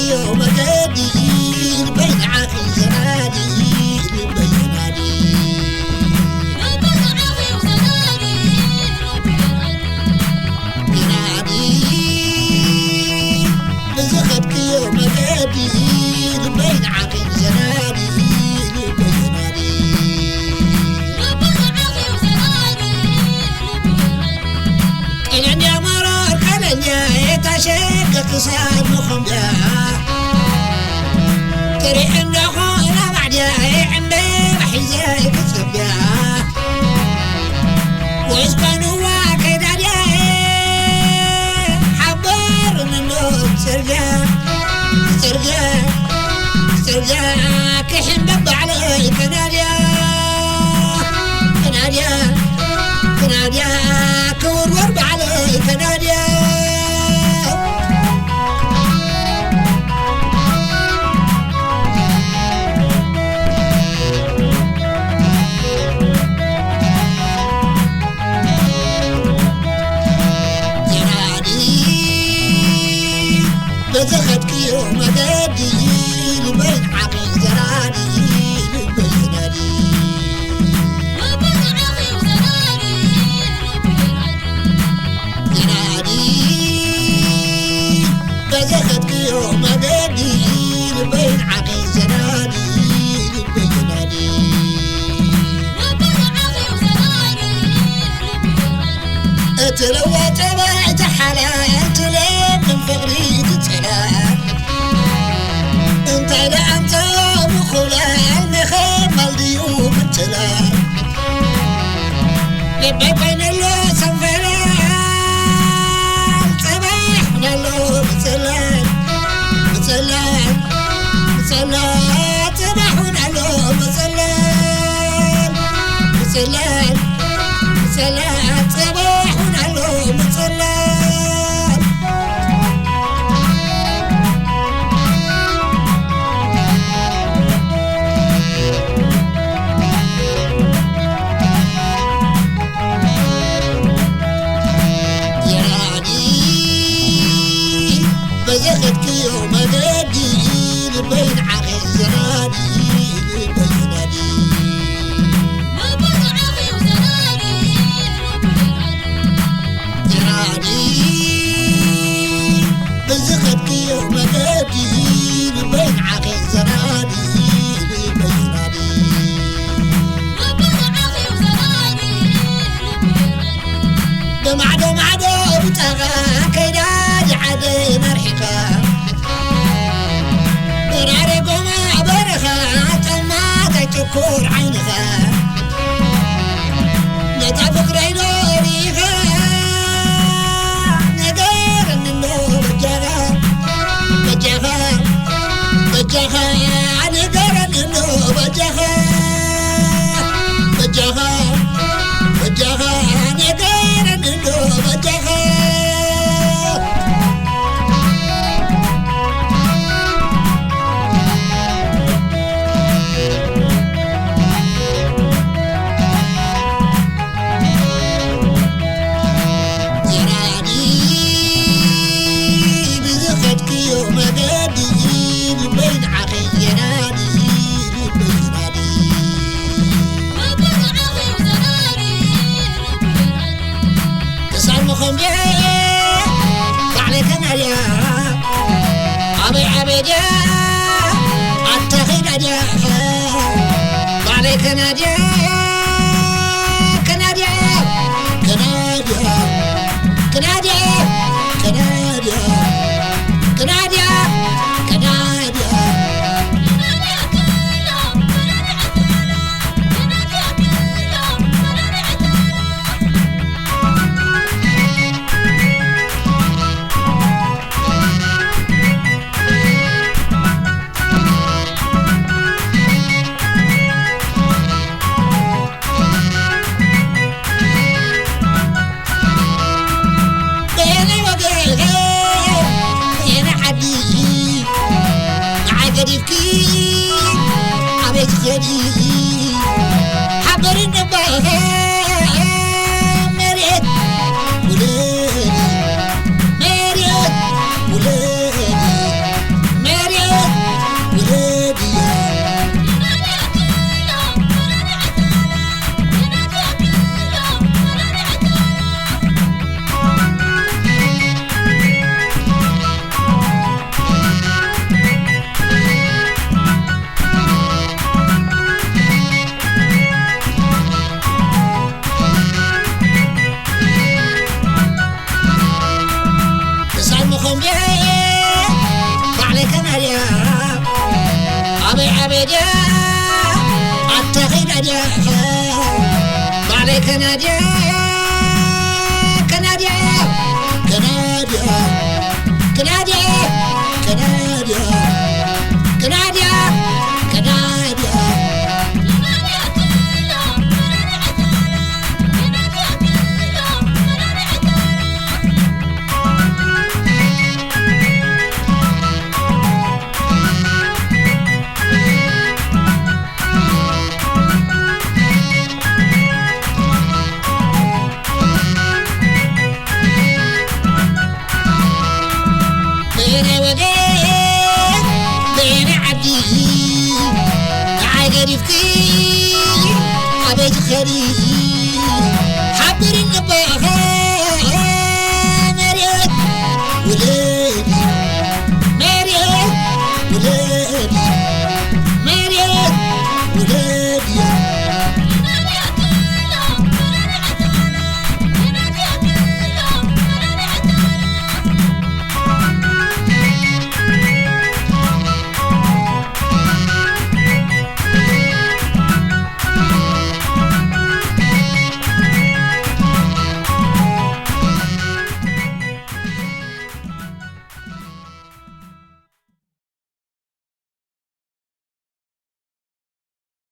يوم قدير بين عافي زنادي بينادي بزخدك يوم قدير بين عافي زنادي بينادي كلن يا مرار كلن يا يتشكك صار مخمجا تري عند خونا بعدها عندي بحزاي كتبيا ويسكنوا كذا حبر منو سرقا سرقا سرقا كحن دب علي كناديا كناديا كناديا كور ورب علي كناديا بزخدك يوم قدير بين عقل زراني بينادي زراني بزخدك يوم قدير بين عقل زراني بينادي اتلوى تبعت حلال تلم من فغري انت لأنت بخلال مخيم الديوب التلال لبي بين اللو سنفلال صباحنا اللو بتلال بتلال بتلال صباحنا اللو بتلال بتلال بتلال صباحنا اللو بتلال بزخدك يوم قدير بين عقل زراني بينادي زراني بزخدك يوم قدير بين عقل زراني بينادي دمعدو معدو بتغى كيداد عدي مرحكا برارقو ما برخا طماتك تكور عينها نتفق ريدوريها ندير منو بجغا بجغا بجغا ندير منو بجغا بجغا بجغا ندير منو بجغا كناديا كناديا كناديا كناديا كناديا كناديا كناديا عليك نادي أبي أبي أتخي نادي عليك نادي كنادي كنادي كنادي كنادي كنادي كنادي خريف حبر النباغة